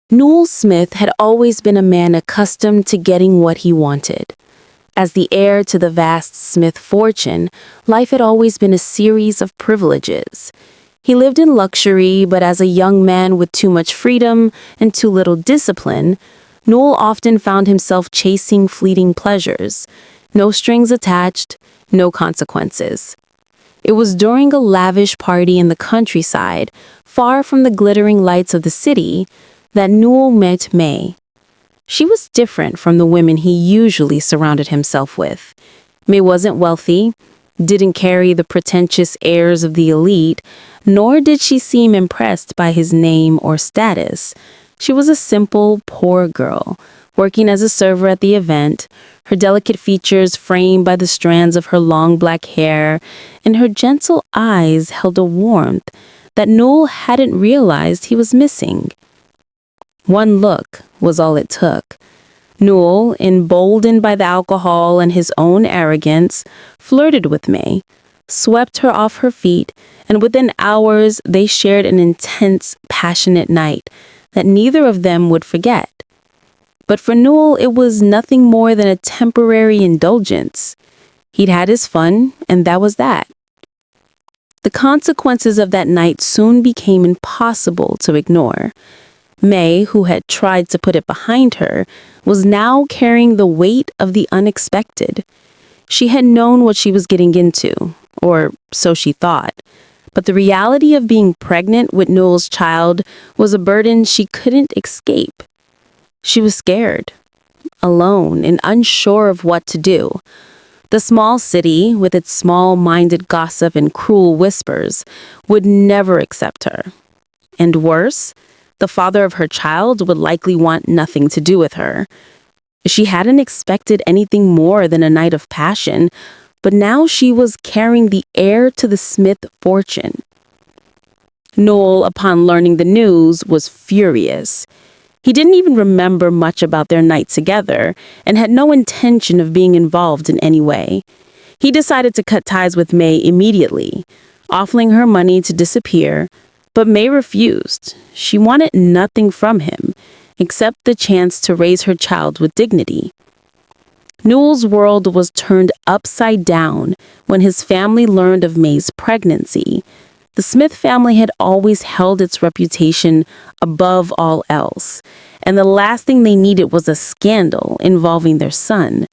Nuel Smith had always been a man accustomed to getting what he wanted. As the heir to the vast Smith fortune, life had always been a series of privileges. He lived in luxury, but as a young man with too much freedom and too little discipline, Nuel often found himself chasing fleeting pleasures. No strings attached, no consequences. It was during a lavish party in the countryside, far from the glittering lights of the city, that Nuel met Mei. She was different from the women he usually surrounded himself with. Mei wasn't wealthy, didn't carry the pretentious airs of the elite, nor did she seem impressed by his name or status. She was a simple, poor girl, working as a server at the event, her delicate features framed by the strands of her long black hair, and her gentle eyes held a warmth that Nuel hadn't realized he was missing. One look was all it took. Nuel, emboldened by the alcohol and his own arrogance, flirted with Mei, swept her off her feet, and within hours they shared an intense, passionate night that neither of them would forget. But for Nuel, it was nothing more than a temporary indulgence. He'd had his fun, and that was that. The consequences of that night soon became impossible to ignore. Mei, who had tried to put it behind her, was now carrying the weight of the unexpected. She had known what she was getting into, or so she thought. But the reality of being pregnant with Nuel's child was a burden she couldn't escape. She was scared, alone, and unsure of what to do. The small city, with its small-minded gossip and cruel whispers, would never accept her. And worse, the father of her child would likely want nothing to do with her. She hadn't expected anything more than a night of passion, but now she was carrying the heir to the Smith fortune. Nuel, upon learning the news, was furious. He didn't even remember much about their night together and had no intention of being involved in any way. He decided to cut ties with Mei immediately, offering her money to disappear. But Mei refused. She wanted nothing from him, except the chance to raise her child with dignity. Nuel's world was turned upside down when his family learned of Mei's pregnancy. The Smith family had always held its reputation above all else, and the last thing they needed was a scandal involving their son.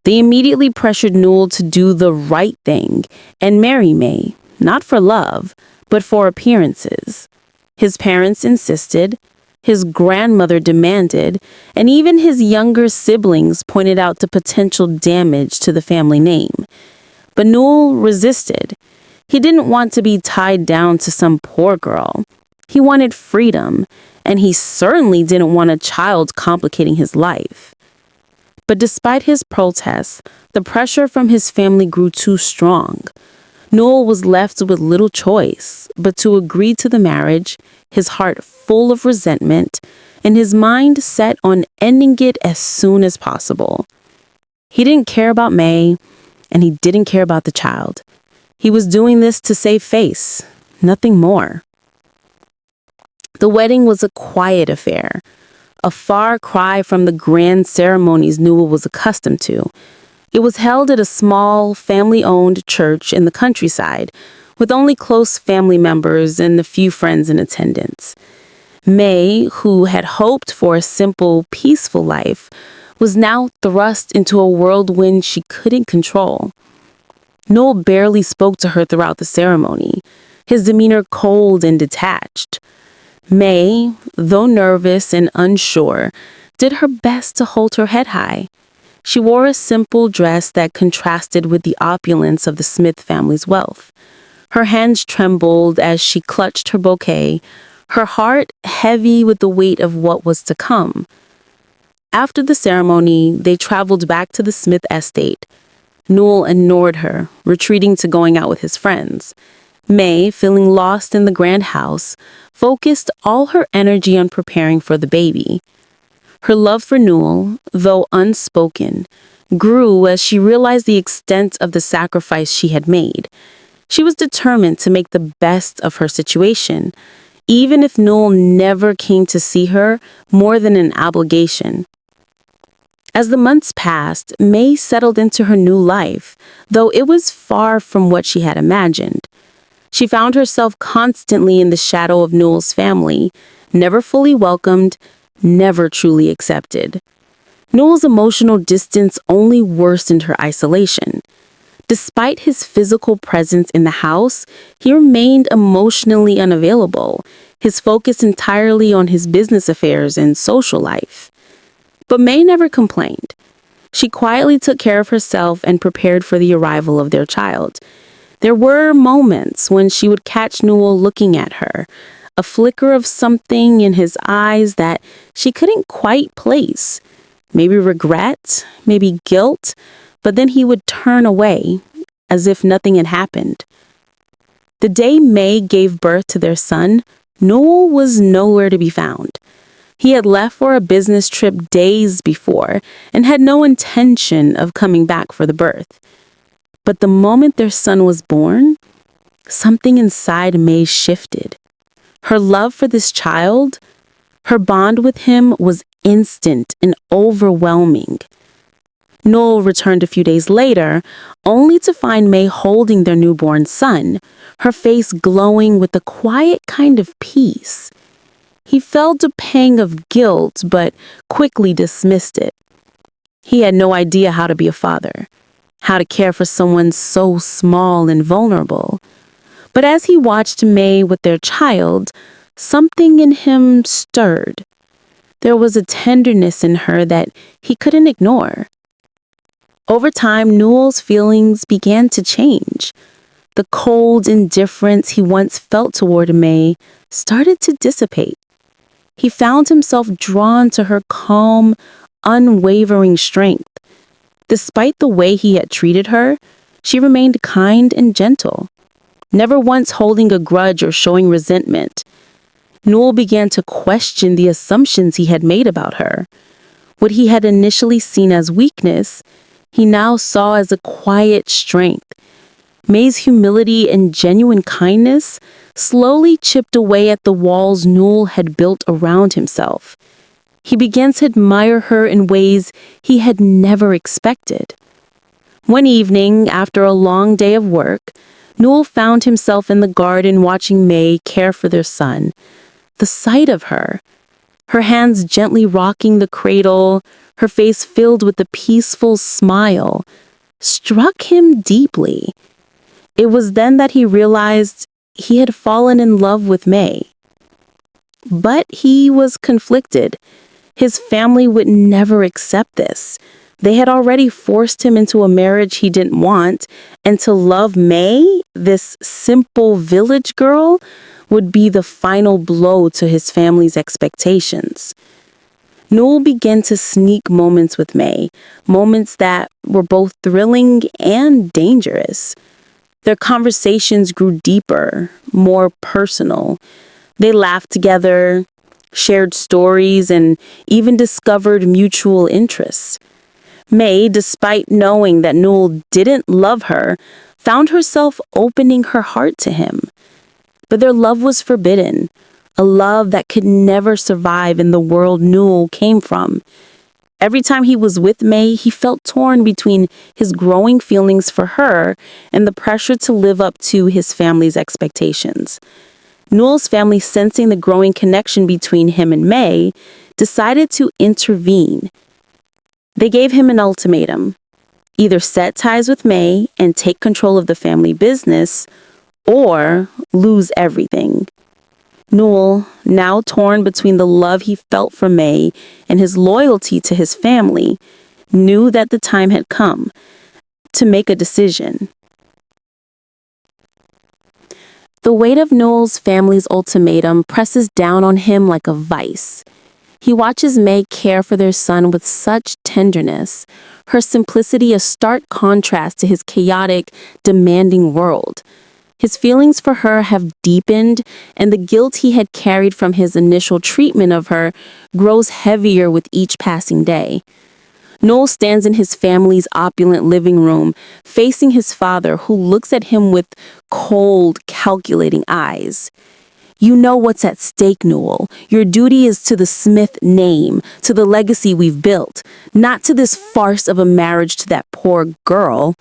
They immediately pressured Nuel to do the right thing and marry Mei, not for love, but for appearances. His parents insisted, his grandmother demanded, and even his younger siblings pointed out the potential damage to the family name. But Nuel resisted. He didn't want to be tied down to some poor girl. He wanted freedom, and he certainly didn't want a child complicating his life. But despite his protests, the pressure from his family grew too strong. Nuel was left with little choice but to agree to the marriage, his heart full of resentment, and his mind set on ending it as soon as possible. He didn't care about Mei, and he didn't care about the child. He was doing this to save face, nothing more. The wedding was a quiet affair, a far cry from the grand ceremonies Nuel was accustomed to. It was held at a small, family-owned church in the countryside, with only close family members and a few friends in attendance. Mei, who had hoped for a simple, peaceful life, was now thrust into a whirlwind she couldn't control. Nuel barely spoke to her throughout the ceremony, his demeanor cold and detached. Mei, though nervous and unsure, did her best to hold her head high. She wore a simple dress that contrasted with the opulence of the Smith family's wealth. Her hands trembled as she clutched her bouquet, her heart heavy with the weight of what was to come. After the ceremony, they traveled back to the Smith estate. Nuel ignored her, retreating to going out with his friends. Mei, feeling lost in the grand house, focused all her energy on preparing for the baby. Her love for Nuel, though unspoken, grew as she realized the extent of the sacrifice she had made. She was determined to make the best of her situation, even if Nuel never came to see her more than an obligation. As the months passed, Mei settled into her new life, though it was far from what she had imagined. She found herself constantly in the shadow of Nuel's family, never fully welcomed, never truly accepted. Nuel's emotional distance only worsened her isolation. Despite his physical presence in the house, he remained emotionally unavailable, his focus entirely on his business affairs and social life. But Mei never complained. She quietly took care of herself and prepared for the arrival of their child. There were moments when she would catch Nuel looking at her, a flicker of something in his eyes that she couldn't quite place. Maybe regret, maybe guilt, but then he would turn away, as if nothing had happened. The day Mei gave birth to their son, Nuel was nowhere to be found. He had left for a business trip days before and had no intention of coming back for the birth. But the moment their son was born, something inside Mei shifted. Her love for this child, her bond with him was instant and overwhelming. Nuel returned a few days later, only to find Mei holding their newborn son, her face glowing with a quiet kind of peace. He felt a pang of guilt, but quickly dismissed it. He had no idea how to be a father, how to care for someone so small and vulnerable. But as he watched Mei with their child, something in him stirred. There was a tenderness in her that he couldn't ignore. Over time, Nuel's feelings began to change. The cold indifference he once felt toward Mei started to dissipate. He found himself drawn to her calm, unwavering strength. Despite the way he had treated her, she remained kind and gentle, never once holding a grudge or showing resentment. Nuel began to question the assumptions he had made about her. What he had initially seen as weakness, he now saw as a quiet strength. Mei's humility and genuine kindness slowly chipped away at the walls Nuel had built around himself. He began to admire her in ways he had never expected. One evening, after a long day of work, Nuel found himself in the garden watching Mei care for their son. The sight of her, her hands gently rocking the cradle, her face filled with a peaceful smile, struck him deeply. It was then that he realized he had fallen in love with Mei. But he was conflicted. His family would never accept this. They had already forced him into a marriage he didn't want, and to love Mei, this simple village girl, would be the final blow to his family's expectations. Nuel began to sneak moments with Mei, moments that were both thrilling and dangerous. Their conversations grew deeper, more personal. They laughed together, shared stories, and even discovered mutual interests. Mei, despite knowing that Nuel didn't love her, found herself opening her heart to him. But their love was forbidden, a love that could never survive in the world Nuel came from. Every time he was with Mei, he felt torn between his growing feelings for her and the pressure to live up to his family's expectations. Nuel's family, sensing the growing connection between him and Mei, decided to intervene. They gave him an ultimatum: either set ties with Mei and take control of the family business, or lose everything. Nuel, now torn between the love he felt for Mei and his loyalty to his family, knew that the time had come to make a decision. The weight of Nuel's family's ultimatum presses down on him like a vice. He watches Mei care for their son with such tenderness, her simplicity a stark contrast to his chaotic, demanding world. His feelings for her have deepened, and the guilt he had carried from his initial treatment of her grows heavier with each passing day. Nuel stands in his family's opulent living room, facing his father, who looks at him with cold, calculating eyes. You know what's at stake, Nuel. Your duty is to the Smith name, to the legacy we've built, not to this farce of a marriage to that poor girl.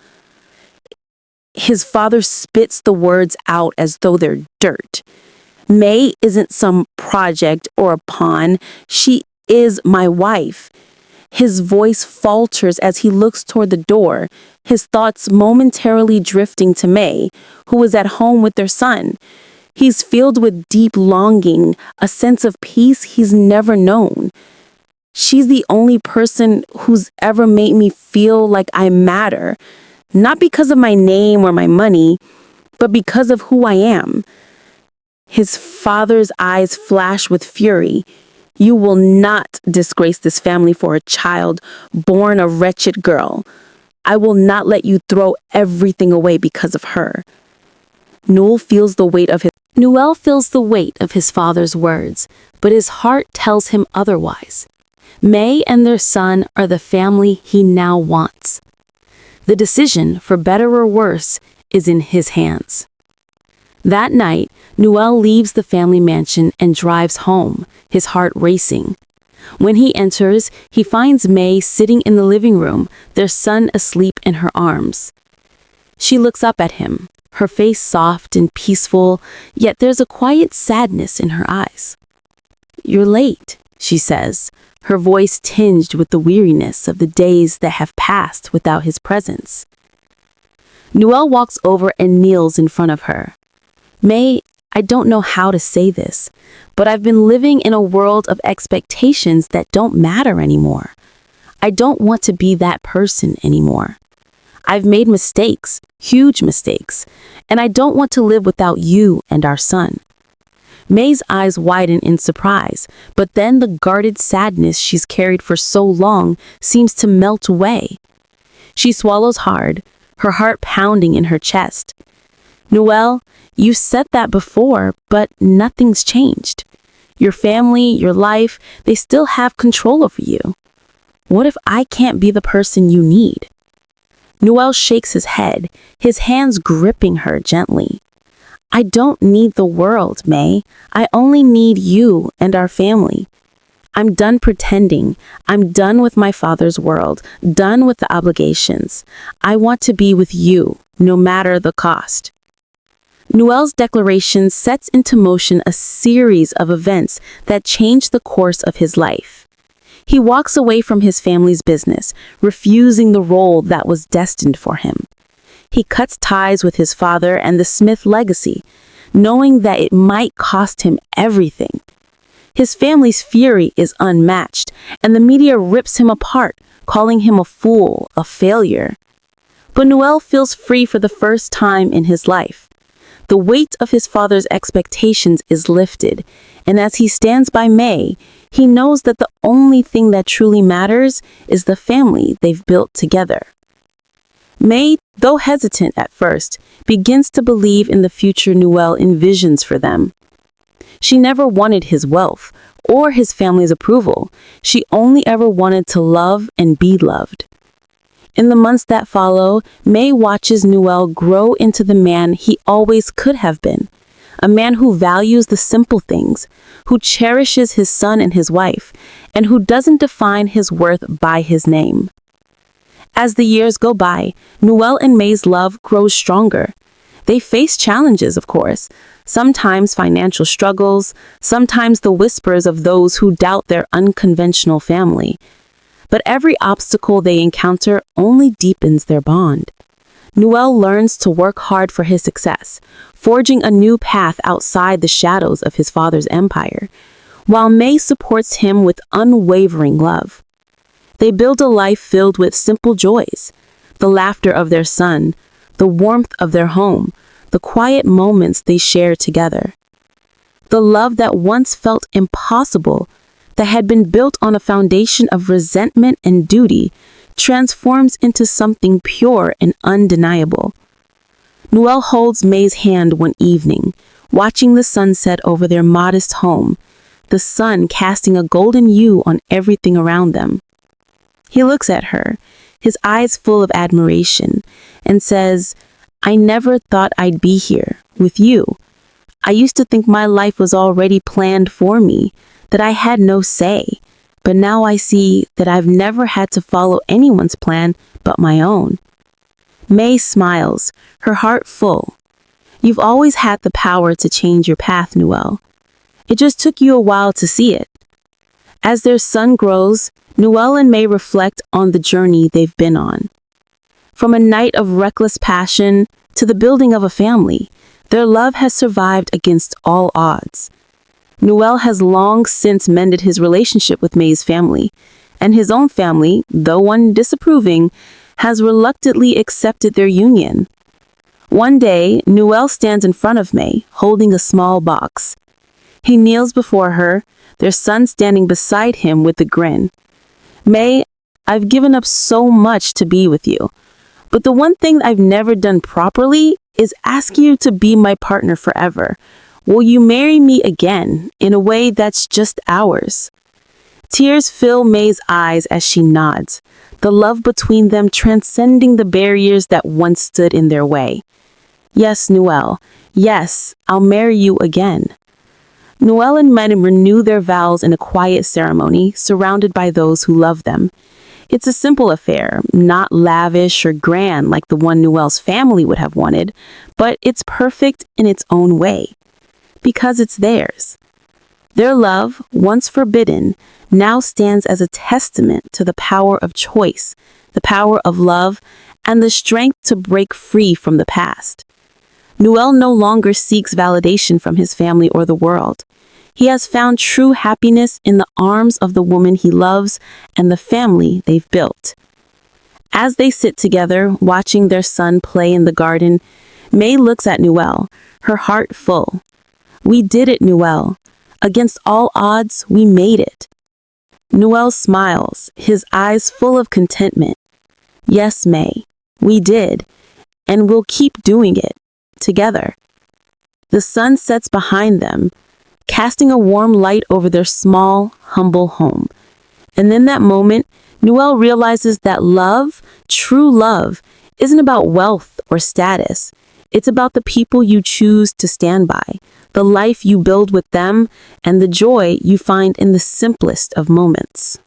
His father spits the words out as though they're dirt. Mei isn't some project or a pawn. She is my wife. His voice falters as he looks toward the door, his thoughts momentarily drifting to Mei, who is at home with their son. He's filled with deep longing, a sense of peace he's never known. She's the only person who's ever made me feel like I matter, not because of my name or my money, but because of who I am. His father's eyes flash with fury. You will not disgrace this family for a child born a wretched girl. I will not let you throw everything away because of her. Nuel feels the weight of his father's words, but his heart tells him otherwise. Mei and their son are the family he now wants. The decision, for better or worse, is in his hands. That night, Nuel leaves the family mansion and drives home, his heart racing. When he enters, he finds Mei sitting in the living room, their son asleep in her arms. She looks up at him, her face soft and peaceful, yet there's a quiet sadness in her eyes. "You're late," she says, her voice tinged with the weariness of the days that have passed without his presence. Nuel walks over and kneels in front of her. "Mei, I don't know how to say this, but I've been living in a world of expectations that don't matter anymore. I don't want to be that person anymore. I've made mistakes, huge mistakes, and I don't want to live without you and our son." Mei's eyes widen in surprise, but then the guarded sadness she's carried for so long seems to melt away. She swallows hard, her heart pounding in her chest. "Nuel, you said that before, but nothing's changed. Your family, your life, they still have control over you. What if I can't be the person you need?" Nuel shakes his head, his hands gripping her gently. "I don't need the world, Mei. I only need you and our family. I'm done pretending. I'm done with my father's world, done with the obligations. I want to be with you, no matter the cost." Nuel's declaration sets into motion a series of events that change the course of his life. He walks away from his family's business, refusing the role that was destined for him. He cuts ties with his father and the Smith legacy, knowing that it might cost him everything. His family's fury is unmatched, and the media rips him apart, calling him a fool, a failure. But Nuel feels free for the first time in his life. The weight of his father's expectations is lifted, and as he stands by Mei, he knows that the only thing that truly matters is the family they've built together. Mei, though hesitant at first, begins to believe in the future Nuel envisions for them. She never wanted his wealth or his family's approval. She only ever wanted to love and be loved. In the months that follow, Mei watches Nuel grow into the man he always could have been. A man who values the simple things, who cherishes his son and his wife, and who doesn't define his worth by his name. As the years go by, Nuel and Mei's love grows stronger. They face challenges, of course, sometimes financial struggles, sometimes the whispers of those who doubt their unconventional family. But every obstacle they encounter only deepens their bond. Nuel learns to work hard for his success, forging a new path outside the shadows of his father's empire, while Mei supports him with unwavering love. They build a life filled with simple joys, the laughter of their son, the warmth of their home, the quiet moments they share together. The love that once felt impossible, that had been built on a foundation of resentment and duty, transforms into something pure and undeniable. Nuel holds Mei's hand one evening, watching the sunset over their modest home, the sun casting a golden hue on everything around them. He looks at her, his eyes full of admiration, and says, "I never thought I'd be here, with you. I used to think my life was already planned for me, that I had no say. But now I see that I've never had to follow anyone's plan but my own. Mei smiles, her heart full. You've always had the power to change your path, Nuel. It just took you a while to see it. As their son grows, Nuel and Mei reflect on the journey they've been on. From a night of reckless passion to the building of a family, their love has survived against all odds. Nuel has long since mended his relationship with Mei's family, and his own family, though one disapproving, has reluctantly accepted their union. One day, Nuel stands in front of Mei, holding a small box. He kneels before her, their son standing beside him with a grin. Mei, I've given up so much to be with you, but the one thing I've never done properly is ask you to be my partner forever. Will you marry me again in a way that's just ours? Tears fill Mei's eyes as she nods, the love between them transcending the barriers that once stood in their way. Yes, Nuel. Yes, I'll marry you again. Nuel and Mei renew their vows in a quiet ceremony, surrounded by those who love them. It's a simple affair, not lavish or grand like the one Nuel's family would have wanted, but it's perfect in its own way, because it's theirs. Their love, once forbidden, now stands as a testament to the power of choice, the power of love, and the strength to break free from the past. Nuel no longer seeks validation from his family or the world. He has found true happiness in the arms of the woman he loves and the family they've built. As they sit together, watching their son play in the garden, Mei looks at Nuel, her heart full. We did it, Nuel. Against all odds, we made it. Nuel smiles, his eyes full of contentment. Yes, Mei, we did, and we'll keep doing it, together. The sun sets behind them, casting a warm light over their small, humble home. And in that moment, Nuel realizes that love, true love, isn't about wealth or status. It's about the people you choose to stand by, the life you build with them, and the joy you find in the simplest of moments.